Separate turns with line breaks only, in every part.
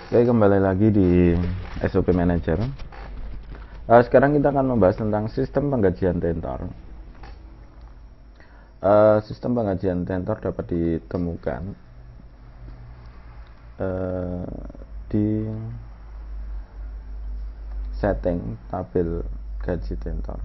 Oke, kembali lagi di SOP Manager. Sekarang kita akan membahas tentang sistem penggajian tentor. Sistem penggajian tentor dapat ditemukan di setting tabel gaji tentor.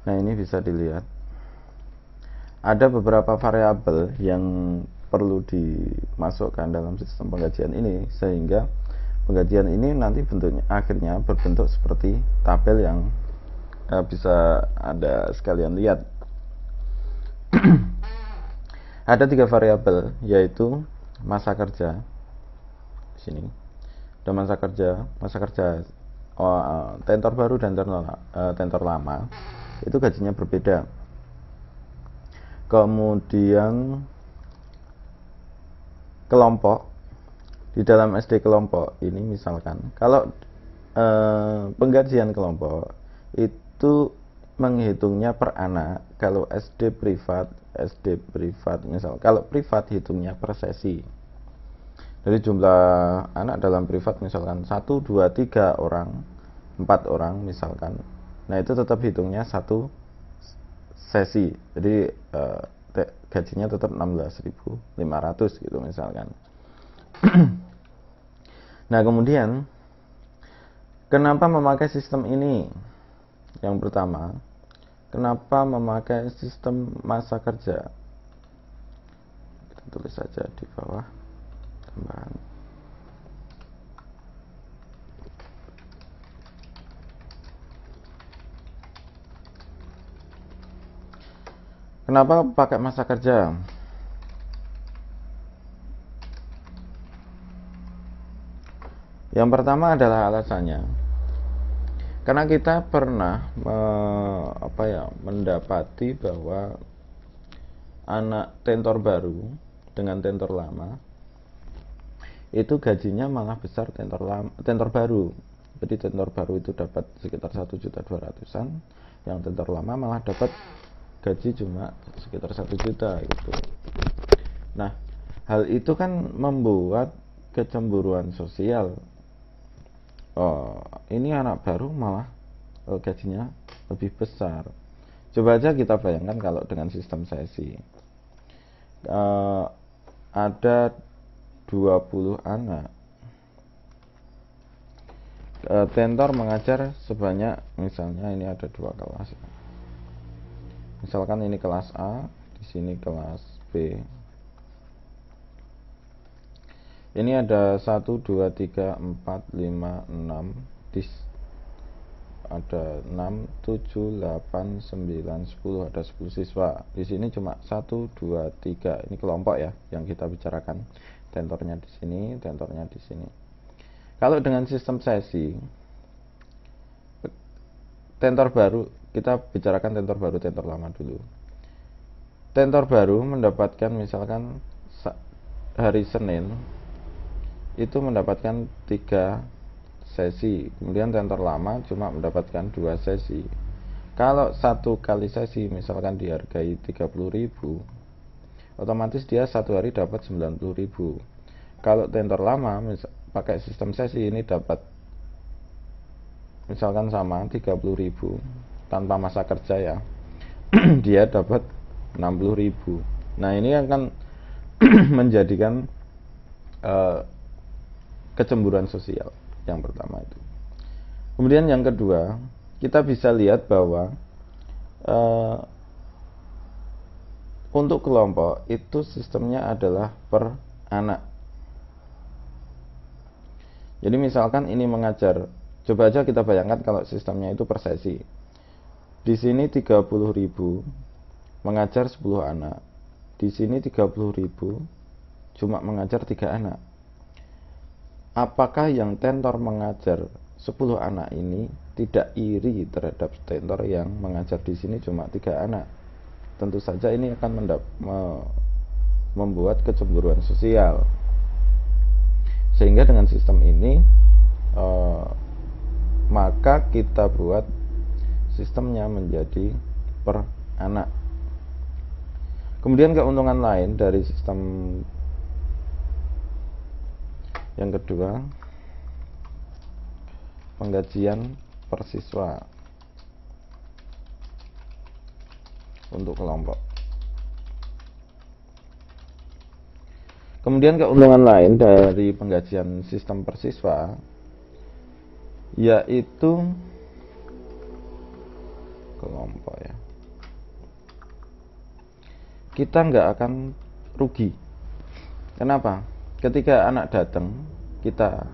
Nah, ini bisa dilihat ada beberapa variabel yang perlu dimasukkan dalam sistem penggajian ini, sehingga penggajian ini nanti bentuknya akhirnya berbentuk seperti tabel yang bisa Anda sekalian lihat. Ada 3 variabel, yaitu masa kerja di sini, dan masa kerja tentor baru dan tentor lama itu gajinya berbeda. Kemudian kelompok, di dalam SD kelompok ini misalkan kalau penggajian kelompok itu menghitungnya per anak. Kalau SD privat misal, kalau privat hitungnya per sesi. Dari jumlah anak dalam privat misalkan 1, 2, 3 orang, 4 orang misalkan, nah itu tetap hitungnya satu sesi. Jadi gajinya tetap 16.500 gitu misalkan. Nah, kemudian kenapa memakai sistem ini? Yang pertama, kenapa memakai sistem masa kerja? Kita tulis saja di bawah tambahan. Kenapa pakai masa kerja? Yang pertama adalah alasannya, karena kita pernah mendapati bahwa anak tentor baru dengan tentor lama itu gajinya malah besar tentor baru. Jadi tentor baru itu dapat sekitar 1.200.000-an, yang tentor lama malah dapat gaji cuma sekitar 1 juta gitu. Nah, hal itu kan membuat kecemburuan sosial. Ini anak baru malah gajinya lebih besar. Coba aja kita bayangkan kalau dengan sistem sesi, ada 20 anak, tentor mengajar sebanyak, misalnya ini ada 2 kelas, misalkan ini kelas A, di sini kelas B. Ini ada 1, 2, 3, 4, 5, 6, ada 6, 7, 8, 9, 10, ada 10 siswa. Di sini cuma 1, 2, 3. Ini kelompok ya yang kita bicarakan. Tentornya di sini, tentornya di sini. Kalau dengan sistem sesi, tentor baru, kita bicarakan tentor baru, tentor lama dulu. Tentor baru mendapatkan misalkan hari Senin itu mendapatkan 3 sesi, kemudian tentor lama cuma mendapatkan 2 sesi. Kalau 1 kali sesi misalkan dihargai 30.000, otomatis dia 1 hari dapat 90.000. Kalau tentor lama pakai sistem sesi ini dapat misalkan sama 30.000 tanpa masa kerja ya, dia dapat 60.000. Nah, ini akan menjadikan kecemburuan sosial yang pertama itu. Kemudian yang kedua, kita bisa lihat bahwa untuk kelompok itu sistemnya adalah per anak. Jadi misalkan ini mengajar, coba aja kita bayangkan kalau sistemnya itu per sesi. Di sini 30.000 mengajar 10 anak. Di sini 30.000 cuma mengajar 3 anak. Apakah yang tentor mengajar 10 anak ini tidak iri terhadap tentor yang mengajar di sini cuma 3 anak? Tentu saja ini akan membuat kecemburuan sosial. Sehingga dengan sistem ini maka kita buat sistemnya menjadi per anak. Kemudian keuntungan lain dari sistem yang kedua, penggajian per siswa untuk kelompok. Kemudian keuntungan lain dari penggajian sistem per siswa yaitu kelompok ya. Kita nggak akan rugi. Kenapa? Ketika anak datang, kita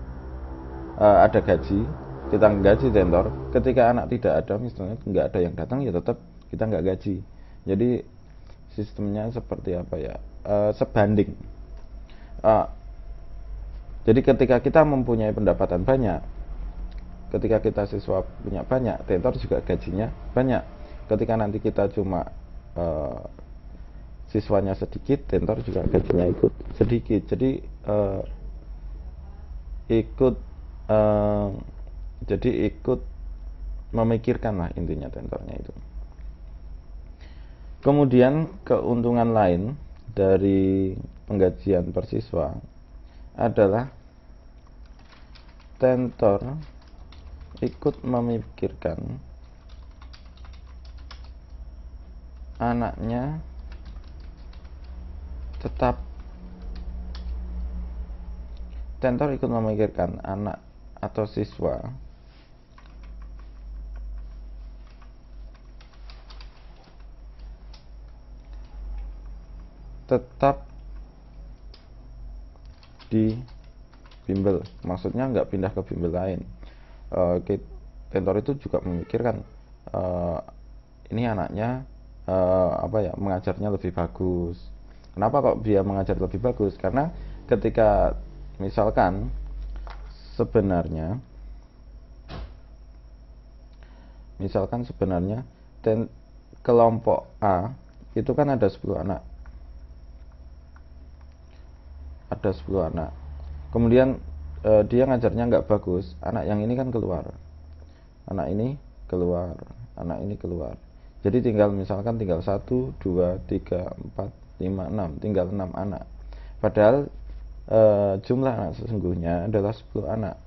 ada gaji, kita gaji tentor. Ketika anak tidak ada, misalnya nggak ada yang datang, ya tetap kita nggak gaji. Jadi sistemnya seperti apa ya? Sebanding. Jadi ketika kita mempunyai pendapatan banyak, ketika kita siswa punya banyak, tentor juga gajinya banyak. Ketika nanti kita cuma siswanya sedikit, tentor juga gajinya ikut sedikit. Jadi ikut memikirkan lah intinya tentornya itu. Kemudian keuntungan lain dari penggajian per siswa adalah tentor ikut memikirkan anaknya tetap, tentor ikut memikirkan anak atau siswa tetap di bimbel, maksudnya nggak pindah ke bimbel lain. Tentor itu juga memikirkan ini anaknya mengajarnya lebih bagus. Kenapa kok dia mengajar lebih bagus? Karena ketika misalkan sebenarnya kelompok A itu kan ada 10 anak. Ada 10 anak. Kemudian dia ngajarnya nggak bagus, anak yang ini kan keluar. Anak ini keluar, anak ini keluar. Jadi tinggal 1, 2, 3, 4, 5, 6, tinggal 6 anak. Padahal jumlah anak sesungguhnya adalah 10 anak.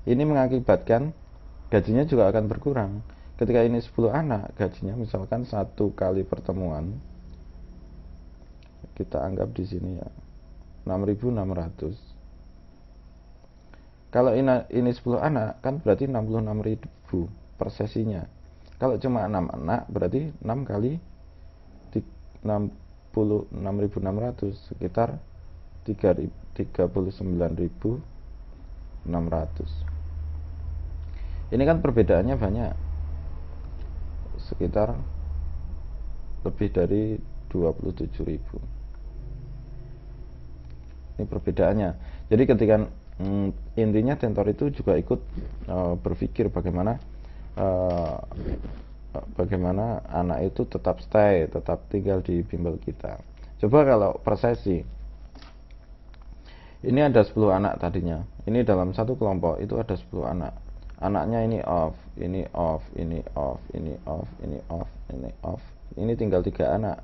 Ini mengakibatkan gajinya juga akan berkurang. Ketika ini 10 anak, gajinya misalkan 1 kali pertemuan, kita anggap di sini ya 6.600. Kalau ini 10 anak kan berarti 66.000 per sesinya. Kalau cuma 6 anak berarti 6 kali 66.600 sekitar 39.600. Ini kan perbedaannya banyak, sekitar lebih dari 27.000. Ini perbedaannya. Jadi ketika intinya tentor itu juga ikut berpikir bagaimana anak itu tetap stay, tetap tinggal di bimbel kita. Coba kalau per sesi ini ada 10 anak tadinya, ini dalam satu kelompok itu ada 10 anak. Anaknya ini off, ini off, ini off, ini off, ini off, ini off. Ini tinggal 3 anak.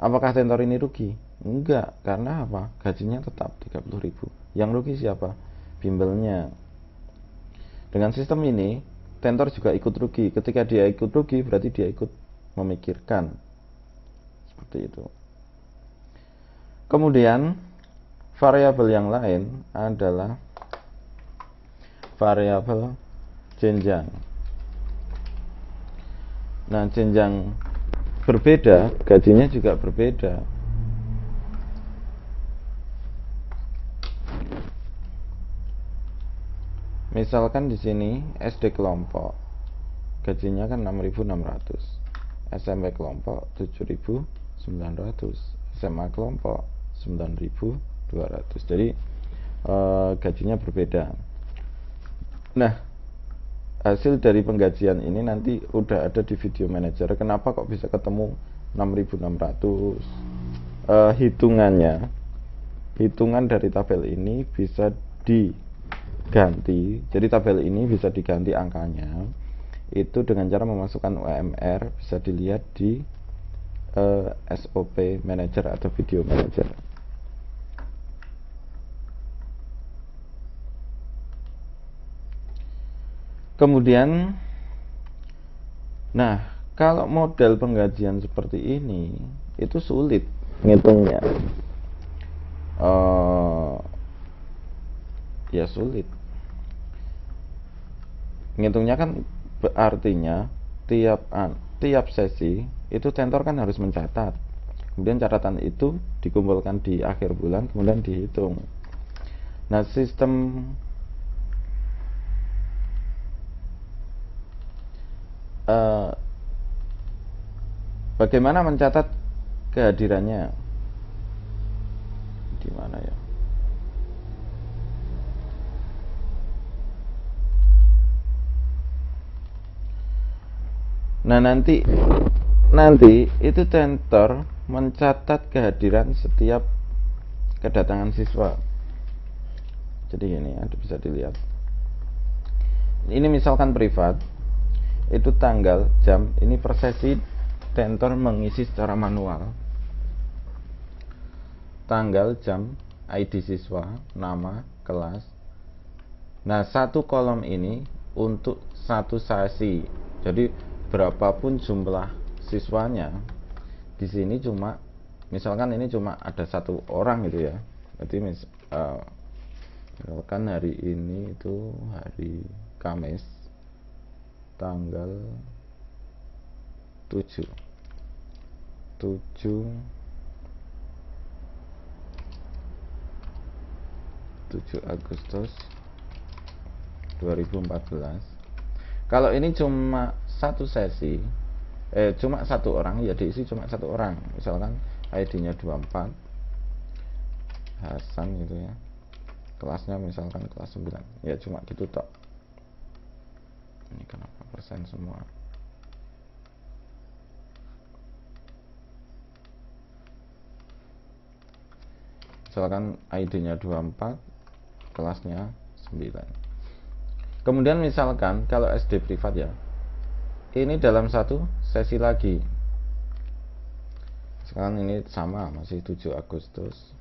Apakah tentor ini rugi? Enggak, karena apa? Gajinya tetap 30.000. Yang rugi siapa? Bimbelnya. Dengan sistem ini, tentor juga ikut rugi. Ketika dia ikut rugi, berarti dia ikut memikirkan. Seperti itu. Kemudian, variabel yang lain adalah variabel jenjang. Nah, jenjang berbeda, gajinya juga berbeda. Misalkan di sini SD kelompok gajinya kan 6.600, SMP kelompok 7.900, SMA kelompok 9.200. Jadi gajinya berbeda. Nah, hasil dari penggajian ini nanti udah ada di video manager. Kenapa kok bisa ketemu 6.600? Hitungan dari tabel ini bisa diganti. Jadi tabel ini bisa diganti angkanya. itu dengan cara memasukkan UMR, bisa dilihat di SOP Manager atau Video Manager. Kemudian, nah, kalau model penggajian seperti ini itu sulit ngitungnya. Ya sulit ngitungnya kan, artinya tiap sesi itu tentor kan harus mencatat, kemudian catatan itu dikumpulkan di akhir bulan, kemudian dihitung. Nah, sistem bagaimana mencatat kehadirannya di mana ya? Nah, nanti itu tentor mencatat kehadiran setiap kedatangan siswa. Jadi ini ada, bisa dilihat. Ini misalkan privat, itu tanggal, jam, ini per sesi tentor mengisi secara manual. Tanggal, jam, ID siswa, nama, kelas. Nah, satu kolom ini untuk satu sesi. Jadi berapapun jumlah siswanya, di sini cuma, misalkan ini cuma ada satu orang gitu ya. Berarti misalkan hari ini itu hari Kamis, tanggal 7 Agustus 2014. Kalau ini cuma satu sesi, cuma satu orang, ya diisi cuma satu orang. Misalkan ID-nya 24 Hasan gitu ya, kelasnya misalkan kelas 9, ya cuma gitu tok. Ini kenapa persen semua? Misalkan ID-nya 24, kelasnya 9. Kemudian misalkan kalau SD privat ya, ini dalam satu sesi lagi. Sekarang ini sama, masih 7 Agustus.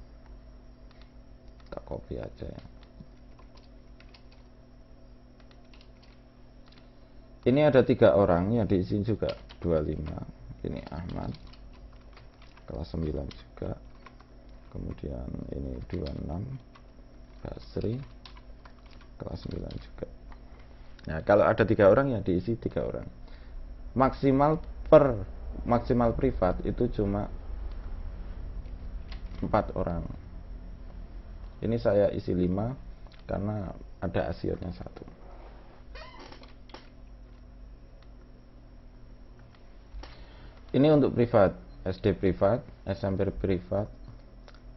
Kita copy aja ya. Ini ada 3 orang yang diisi juga 25. Ini Ahmad, kelas 9 juga. Kemudian ini 26 Basri, kelas 9 juga. Nah, kalau ada 3 orang yang diisi 3 orang. Maksimal privat itu cuma 4 orang. Ini saya isi 5 karena ada asiotnya 1. Ini untuk privat, SD privat, SMP privat,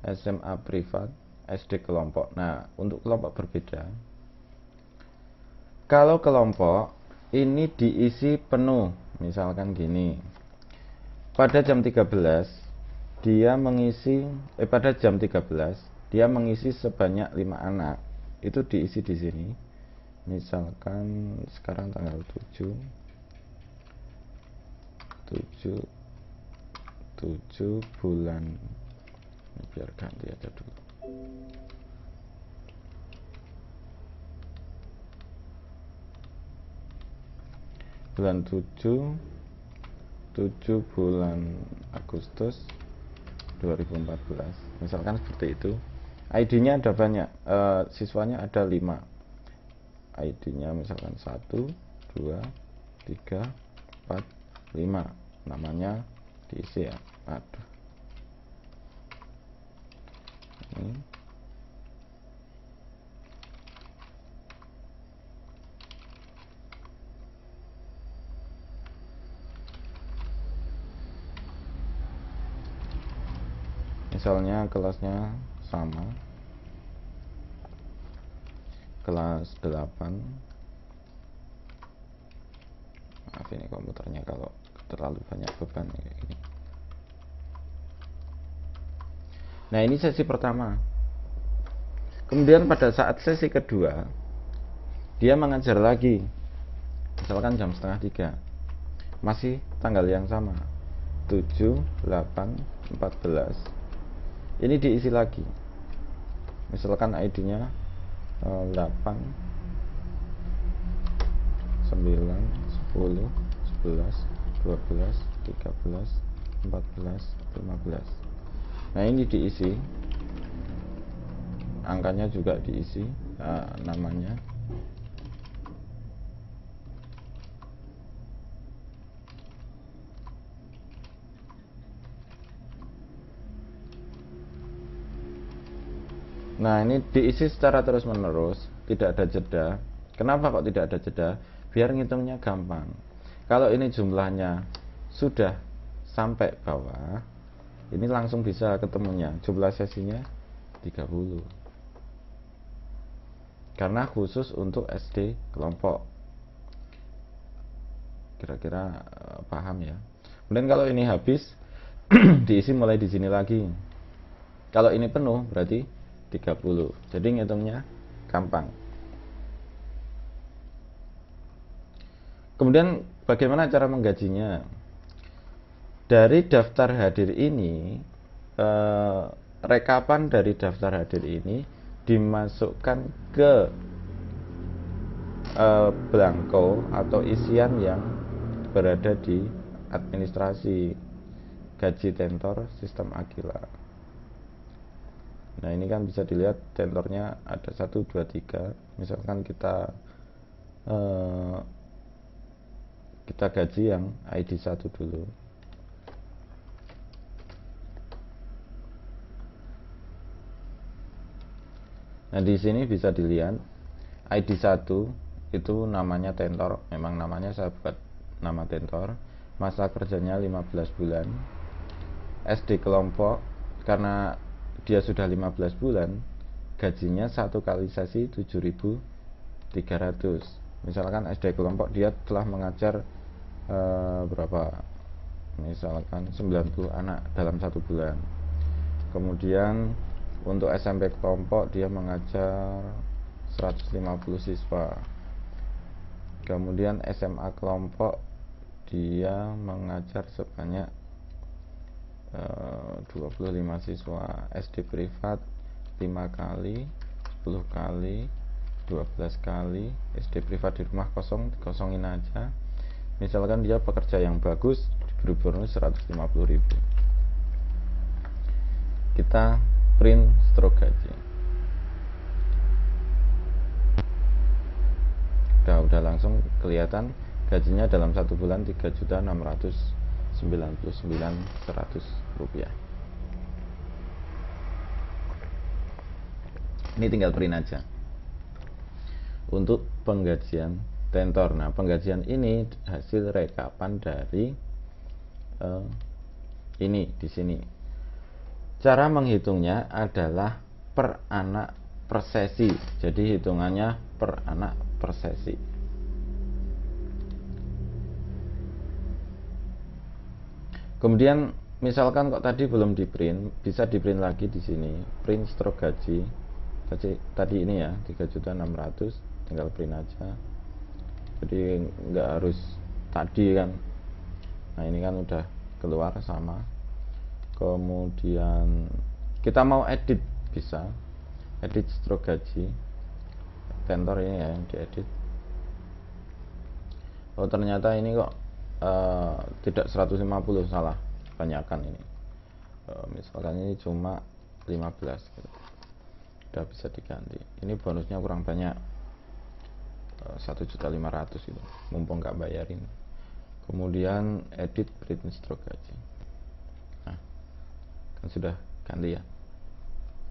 SMA privat, SD kelompok. Nah, untuk kelompok berbeda. Kalau kelompok ini diisi penuh, misalkan gini. Pada jam 13 dia mengisi pada jam 13 dia mengisi sebanyak 5 anak. Itu diisi di sini. Misalkan sekarang tanggal 7 bulan, biar ganti aja dulu. Bulan 7 bulan Agustus 2014, misalkan seperti itu. ID-nya ada banyak, siswanya ada 5. ID-nya misalkan 1, 2, 3, 4, 5. Namanya diisi ya. Aduh. Ini. Misalnya kelasnya sama, kelas 8. Maaf ini komputernya kalau terlalu banyak beban kayak gini. Nah, ini sesi pertama. Kemudian pada saat sesi kedua dia mengajar lagi misalkan jam setengah 3, masih tanggal yang sama 7, 8, 14. Ini diisi lagi, misalkan ID-nya 8, 9, 10, 11, 12, 13, 14, 15. Nah ini diisi, angkanya juga diisi, namanya. Nah ini diisi secara terus menerus, tidak ada jeda. Kenapa kok tidak ada jeda? Biar ngitungnya gampang. Kalau ini jumlahnya sudah sampai bawah, ini langsung bisa ketemunya. Jumlah sesinya 30. Karena khusus untuk SD kelompok. Kira-kira paham ya. Kemudian kalau ini habis, diisi mulai di sini lagi. Kalau ini penuh berarti 30. Jadi ngitungnya gampang. Kemudian bagaimana cara menggajinya? Dari daftar hadir ini, rekapan dari daftar hadir ini dimasukkan ke blanko atau isian yang berada di administrasi gaji tentor sistem Aquila. Nah ini kan bisa dilihat tentornya ada 1, 2, 3. Misalkan kita gaji yang ID 1 dulu. Nah di sini bisa dilihat ID 1 itu namanya tentor, memang namanya saya buat nama tentor. Masa kerjanya 15 bulan. SD kelompok karena dia sudah 15 bulan, gajinya 1 kali sesi 7.300. Misalkan SD kelompok dia telah mengajar berapa? Misalkan 90 anak dalam 1 bulan. Kemudian untuk SMP kelompok dia mengajar 150 siswa. Kemudian SMA kelompok dia mengajar sebanyak 25 siswa. SD privat 5 kali, 10 kali, 12 kali. SD privat di rumah kosongin aja. Misalkan dia pekerja yang bagus, diberi bonus 150.000. Kita print struk gaji. Udah langsung kelihatan gajinya dalam 1 bulan 3.699.100 rupiah. Ini tinggal print aja untuk penggajian tentor. Nah penggajian ini hasil rekapan dari ini di sini. Cara menghitungnya adalah per anak per sesi. Jadi hitungannya per anak per sesi. Kemudian misalkan kok tadi belum di print, bisa di print lagi di sini. Print struk gaji. Tadi ini ya 3.600.000, tinggal print aja. Jadi nggak harus tadi kan. Nah ini kan udah keluar sama. Kemudian kita mau edit, bisa edit struk gaji tentor ini ya, yang diedit. Oh ternyata ini kok tidak 150, salah, banyakan ini. Misalkan ini cuma 15 gitu. Udah bisa diganti. Ini bonusnya kurang banyak, 1.500.000 itu, mumpung nggak bayarin. Kemudian edit print struk gaji. Nah kan sudah ganti ya,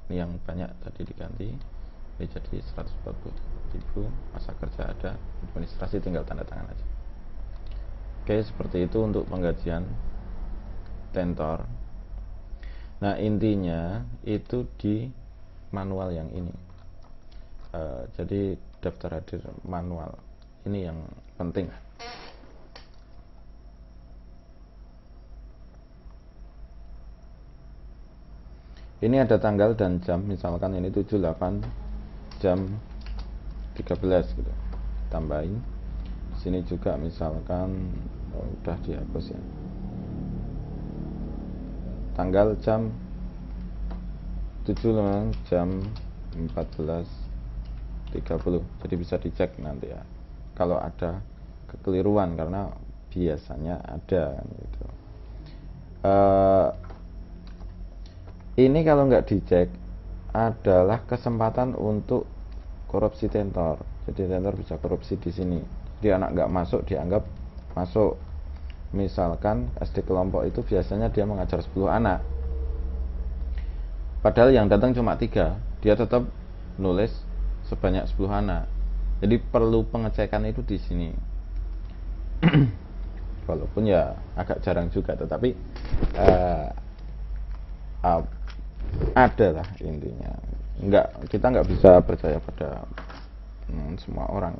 ini yang banyak tadi diganti, ini jadi 140.000. Masa kerja ada, administrasi tinggal tanda tangan aja. Oke, seperti itu untuk penggajian tentor. Nah intinya itu di manual yang ini. Jadi daftar hadir manual ini yang penting. Ini ada tanggal dan jam, misalkan ini 78 jam 13 gitu. Tambahin sini juga misalkan udah dihapus ya, tanggal jam 7 jam 14.30. Jadi bisa dicek nanti ya kalau ada kekeliruan, karena biasanya ada gitu. Ini kalau nggak dicek adalah kesempatan untuk korupsi tentor. Jadi tentor bisa korupsi di sini. Jadi anak nggak masuk dianggap masuk. Misalkan SD kelompok itu biasanya dia mengajar 10 anak, padahal yang datang cuma 3, dia tetap nulis sebanyak 10 anak. Jadi perlu pengecekan itu di sini. Walaupun ya agak jarang juga, tetapi ada lah intinya. Kita nggak bisa percaya pada semua orang.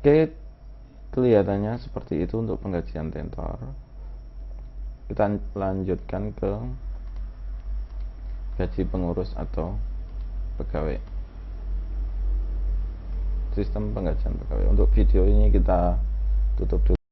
Oke, kelihatannya seperti itu untuk penggajian tentor. Kita lanjutkan ke gaji pengurus atau pegawai. Sistem penggajian pegawai. Untuk video ini kita tutup dulu.